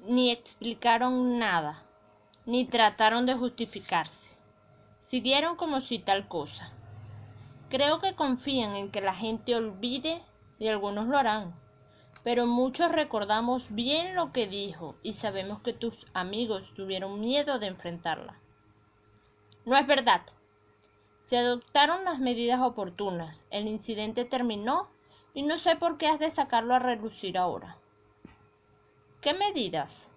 ni explicaron nada, ni trataron de justificarse. Siguieron como si tal cosa. Creo que confían en que la gente olvide y algunos lo harán, pero muchos recordamos bien lo que dijo y sabemos que tus amigos tuvieron miedo de enfrentarla. No es verdad. Se adoptaron las medidas oportunas, el incidente terminó y no sé por qué has de sacarlo a relucir ahora. ¿Qué medidas?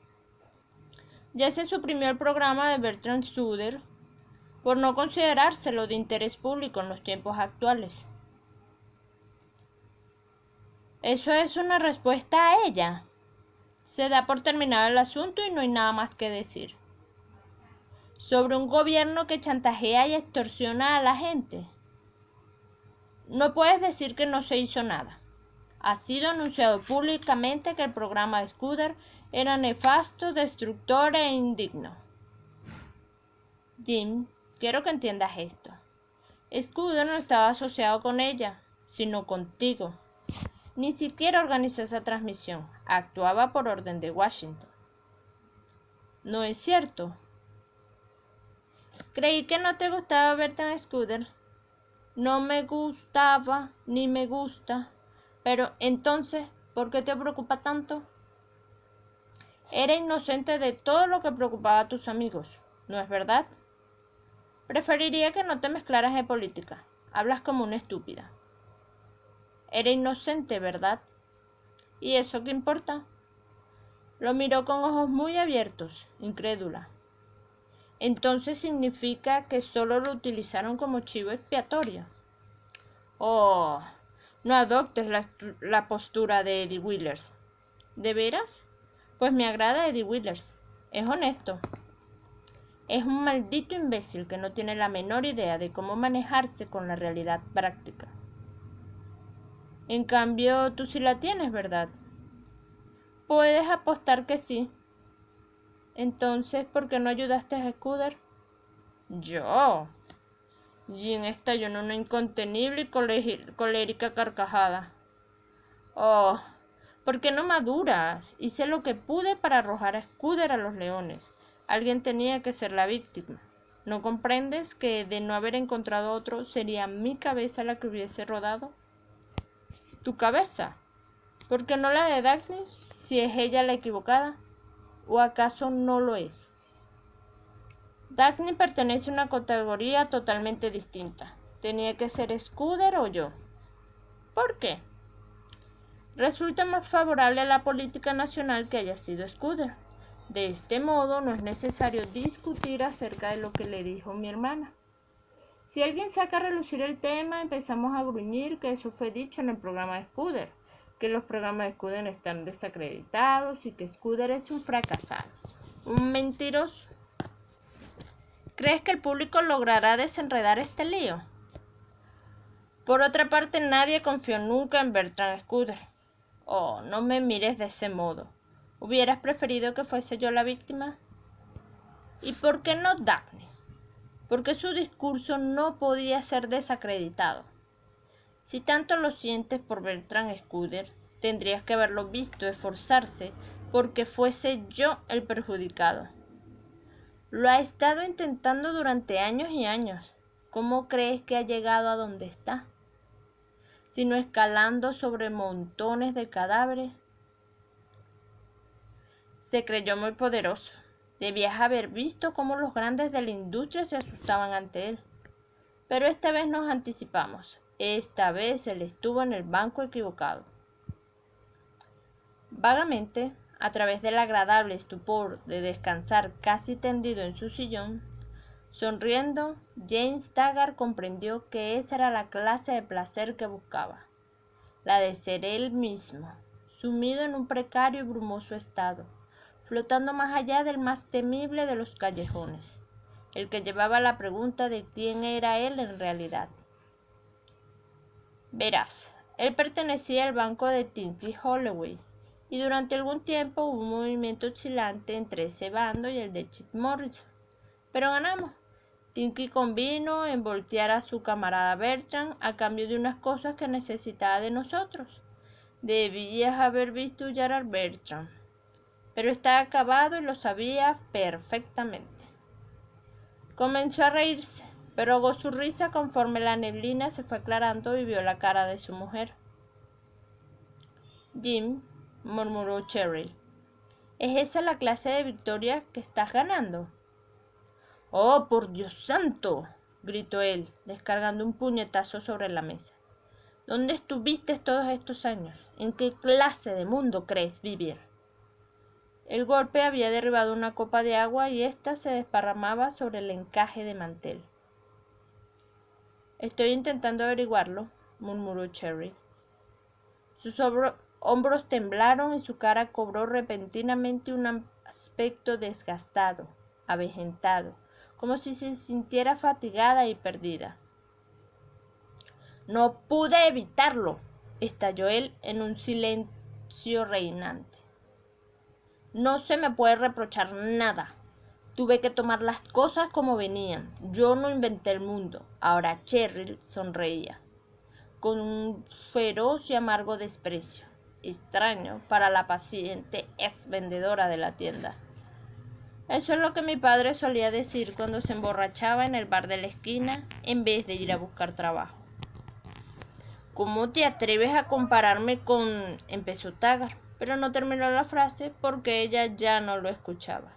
Ya se suprimió el programa de Bertrand Suder por no considerárselo de interés público en los tiempos actuales. Eso es una respuesta a ella. Se da por terminado el asunto y no hay nada más que decir. Sobre un gobierno que chantajea y extorsiona a la gente. No puedes decir que no se hizo nada. Ha sido anunciado públicamente que el programa de Scudder era nefasto, destructor e indigno. Jim, quiero que entiendas esto. Scudder no estaba asociado con ella, sino contigo. Ni siquiera organizó esa transmisión. Actuaba por orden de Washington. ¿No es cierto? Creí que no te gustaba Bertrand Scudder. No me gustaba ni me gusta. Pero entonces, ¿por qué te preocupa tanto? Era inocente de todo lo que preocupaba a tus amigos, ¿no es verdad? Preferiría que no te mezclaras de política. Hablas como una estúpida. Era inocente, ¿verdad? ¿Y eso qué importa? Lo miró con ojos muy abiertos, incrédula. Entonces significa que solo lo utilizaron como chivo expiatorio. Oh, no adoptes la postura de Eddie Willers. ¿De veras? Pues me agrada Eddie Willers. Es honesto. Es un maldito imbécil que no tiene la menor idea de cómo manejarse con la realidad práctica. En cambio, tú sí la tienes, ¿verdad? Puedes apostar que sí. Entonces, ¿por qué no ayudaste a Scudder? Yo. Jim estalló en una incontenible y colérica carcajada. Oh, ¿por qué no maduras? Hice lo que pude para arrojar a Scudder a los leones. Alguien tenía que ser la víctima. ¿No comprendes que de no haber encontrado otro sería mi cabeza la que hubiese rodado? ¿Tu cabeza? ¿Por qué no la de Daphne, si es ella la equivocada? ¿O acaso no lo es? Daphne pertenece a una categoría totalmente distinta. Tenía que ser Scudder o yo. ¿Por qué? Resulta más favorable a la política nacional que haya sido Scudder. De este modo no es necesario discutir acerca de lo que le dijo mi hermana. Si alguien saca a relucir el tema, empezamos a gruñir que eso fue dicho en el programa de Scudder, que los programas de Scudder están desacreditados y que Scudder es un fracasado, un mentiroso. ¿Crees que el público logrará desenredar este lío? Por otra parte, nadie confió nunca en Bertrand Scudder. Oh, no me mires de ese modo. ¿Hubieras preferido que fuese yo la víctima? ¿Y por qué no Daphne? Porque su discurso no podía ser desacreditado. Si tanto lo sientes por Bertrand Scudder, tendrías que haberlo visto esforzarse porque fuese yo el perjudicado. Lo ha estado intentando durante años y años. ¿Cómo crees que ha llegado a donde está? Sino escalando sobre montones de cadáveres. Se creyó muy poderoso. Debías haber visto cómo los grandes de la industria se asustaban ante él. Pero esta vez nos anticipamos. Esta vez él estuvo en el banco equivocado. Vagamente, a través del agradable estupor de descansar casi tendido en su sillón, sonriendo, James Taggart comprendió que esa era la clase de placer que buscaba, la de ser él mismo, sumido en un precario y brumoso estado, flotando más allá del más temible de los callejones, el que llevaba la pregunta de quién era él en realidad. Verás, él pertenecía al banco de Tinky Holloway, y durante algún tiempo hubo un movimiento oscilante entre ese bando y el de Chip Morris. Pero ganamos. Tinky convino en voltear a su camarada Bertrand a cambio de unas cosas que necesitaba de nosotros. Debías haber visto huyar a Bertrand. pero estaba acabado y lo sabía perfectamente. Comenzó a reírse, pero ahogó su risa conforme la neblina se fue aclarando y vio la cara de su mujer. Jim, murmuró Cheryl, ¿es esa la clase de victoria que estás ganando? ¡Oh, por Dios santo!, gritó él, descargando un puñetazo sobre la mesa. ¿Dónde estuviste todos estos años? ¿En qué clase de mundo crees vivir? El golpe había derribado una copa de agua y ésta se desparramaba sobre el encaje de mantel. Estoy intentando averiguarlo, murmuró Cheryl. Sus hombros temblaron y su cara cobró repentinamente un aspecto desgastado, avejentado, como si se sintiera fatigada y perdida. No pude evitarlo, estalló él en un silencio reinante. No se me puede reprochar nada. Tuve que tomar las cosas como venían. Yo no inventé el mundo. Ahora Cheryl sonreía, con un feroz y amargo desprecio, extraño para la paciente ex vendedora de la tienda. Eso es lo que mi padre solía decir cuando se emborrachaba en el bar de la esquina en vez de ir a buscar trabajo. ¿Cómo te atreves a compararme con...? Empezó Taggart, pero no terminó la frase porque ella ya no lo escuchaba.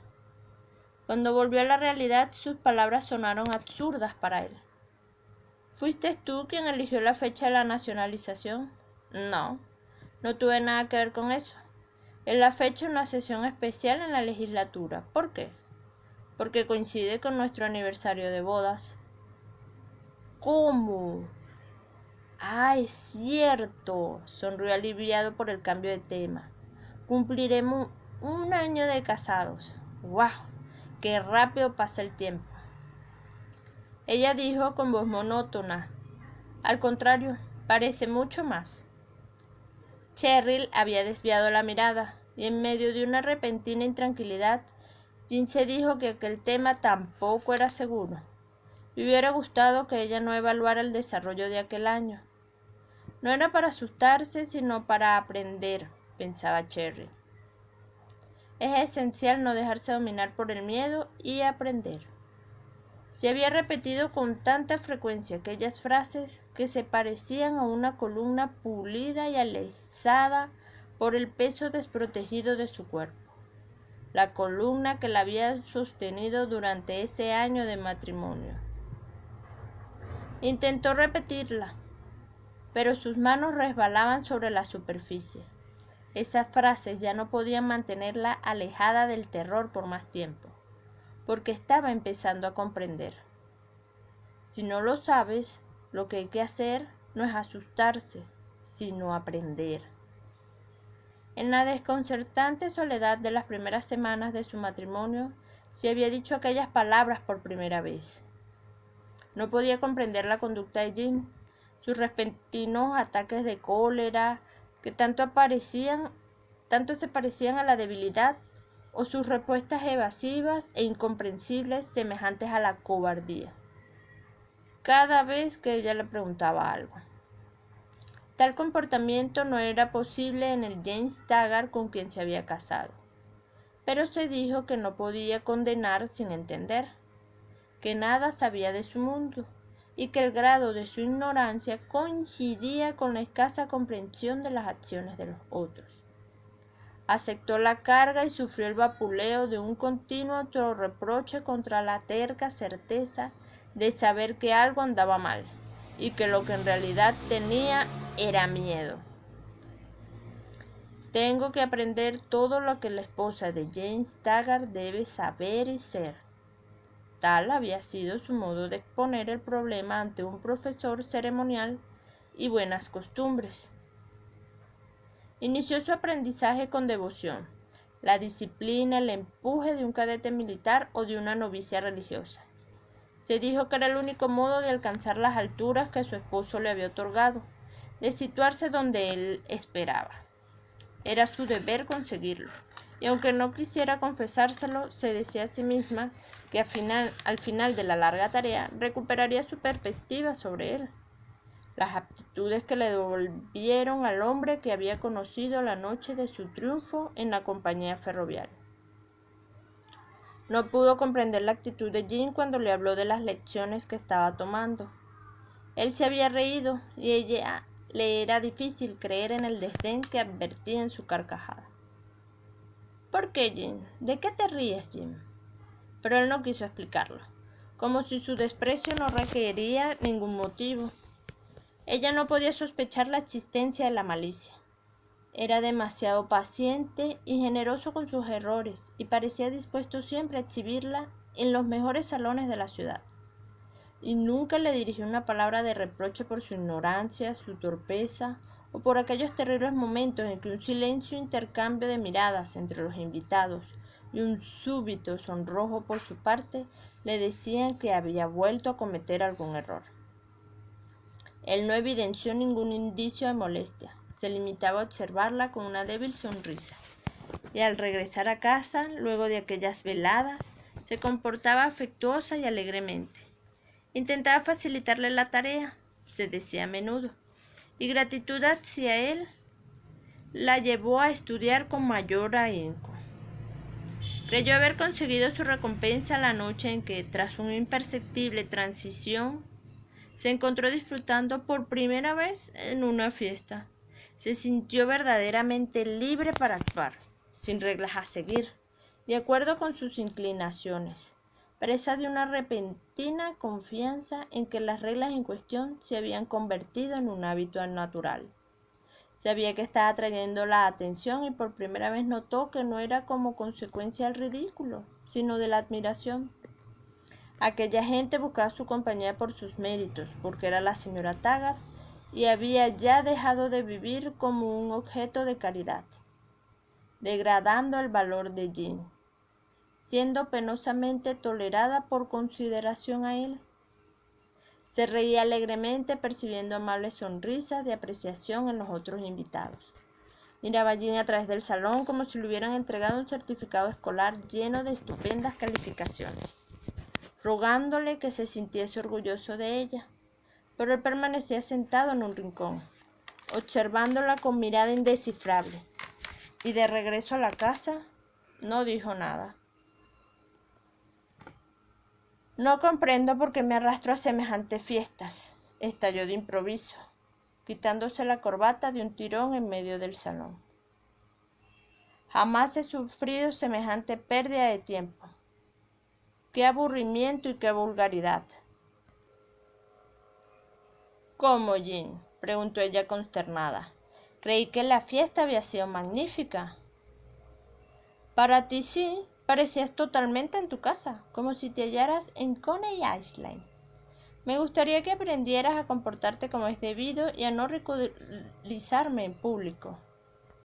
Cuando volvió a la realidad, sus palabras sonaron absurdas para él. ¿Fuiste tú quien eligió la fecha de la nacionalización? No, no tuve nada que ver con eso. Es la fecha de una sesión especial en la legislatura. ¿Por qué? Porque coincide con nuestro aniversario de bodas. ¿Cómo? Ah, es cierto, sonrió aliviado por el cambio de tema. Cumpliremos un año de casados. ¡Guau! ¡Qué rápido pasa el tiempo! Ella dijo con voz monótona. Al contrario, parece mucho más. Cheryl había desviado la mirada, y en medio de una repentina intranquilidad, Jim se dijo que aquel tema tampoco era seguro. Le hubiera gustado que ella no evaluara el desarrollo de aquel año. No era para asustarse, sino para aprender, pensaba Cheryl. Es esencial no dejarse dominar por el miedo y aprender. Se había repetido con tanta frecuencia aquellas frases que se parecían a una columna pulida y alisada por el peso desprotegido de su cuerpo. La columna que la había sostenido durante ese año de matrimonio. Intentó repetirla, pero sus manos resbalaban sobre la superficie. Esas frases ya no podían mantenerla alejada del terror por más tiempo, porque estaba empezando a comprender. Si no lo sabes, lo que hay que hacer no es asustarse, sino aprender. En la desconcertante soledad de las primeras semanas de su matrimonio, se había dicho aquellas palabras por primera vez. No podía comprender la conducta de Jim, sus repentinos ataques de cólera, que tanto se parecían a la debilidad, o sus respuestas evasivas e incomprensibles semejantes a la cobardía, cada vez que ella le preguntaba algo. Tal comportamiento no era posible en el James Taggart con quien se había casado, pero se dijo que no podía condenar sin entender, que nada sabía de su mundo, y que el grado de su ignorancia coincidía con la escasa comprensión de las acciones de los otros. Aceptó la carga y sufrió el vapuleo de un continuo autorreproche contra la terca certeza de saber que algo andaba mal, y que lo que en realidad tenía era miedo. Tengo que aprender todo lo que la esposa de James Taggart debe saber y ser. Tal había sido su modo de exponer el problema ante un profesor ceremonial y buenas costumbres. Inició su aprendizaje con devoción, la disciplina, el empuje de un cadete militar o de una novicia religiosa. Se dijo que era el único modo de alcanzar las alturas que su esposo le había otorgado, de situarse donde él esperaba. Era su deber conseguirlo, y aunque no quisiera confesárselo, se decía a sí misma que al final de la larga tarea recuperaría su perspectiva sobre él. las aptitudes que le devolvieron al hombre que había conocido la noche de su triunfo en la compañía ferroviaria. No pudo comprender la actitud de Jean cuando le habló de las lecciones que estaba tomando. Él se había reído y ella le era difícil creer en el desdén que advertía en su carcajada. ¿Por qué, Jean? ¿De qué te ríes, Jean? Pero él no quiso explicarlo, como si su desprecio no requería ningún motivo. Ella no podía sospechar la existencia de la malicia. Era demasiado paciente y generoso con sus errores y parecía dispuesto siempre a exhibirla en los mejores salones de la ciudad. Y nunca le dirigió una palabra de reproche por su ignorancia, su torpeza o por aquellos terribles momentos en que un silencio intercambio de miradas entre los invitados y un súbito sonrojo por su parte le decían que había vuelto a cometer algún error. Él no evidenció ningún indicio de molestia, se limitaba a observarla con una débil sonrisa, y al regresar a casa, luego de aquellas veladas, se comportaba afectuosa y alegremente. Intentaba facilitarle la tarea, se decía a menudo, y gratitud hacia él la llevó a estudiar con mayor ahínco. Creyó haber conseguido su recompensa la noche en que, tras una imperceptible transición, se encontró disfrutando por primera vez en una fiesta. Se sintió verdaderamente libre para actuar, sin reglas a seguir, de acuerdo con sus inclinaciones, presa de una repentina confianza en que las reglas en cuestión se habían convertido en un hábito natural. Sabía que estaba atrayendo la atención y por primera vez notó que no era como consecuencia del ridículo, sino de la admiración. Aquella gente buscaba su compañía por sus méritos, porque era la señora Taggart y había ya dejado de vivir como un objeto de caridad, degradando el valor de Jean, siendo penosamente tolerada por consideración a él. Se reía alegremente percibiendo amables sonrisas de apreciación en los otros invitados. Miraba a Jean a través del salón como si le hubieran entregado un certificado escolar lleno de estupendas calificaciones, rogándole que se sintiese orgulloso de ella, pero él permanecía sentado en un rincón, observándola con mirada indescifrable, y de regreso a la casa no dijo nada. No comprendo por qué me arrastro a semejantes fiestas, estalló de improviso, quitándose la corbata de un tirón en medio del salón. Jamás he sufrido semejante pérdida de tiempo. ¡Qué aburrimiento y qué vulgaridad! ¿Cómo, Jean?, preguntó ella consternada. Creí que la fiesta había sido magnífica. Para ti sí, parecías totalmente en tu casa, como si te hallaras en Coney Island. Me gustaría que aprendieras a comportarte como es debido y a no ridiculizarme en público.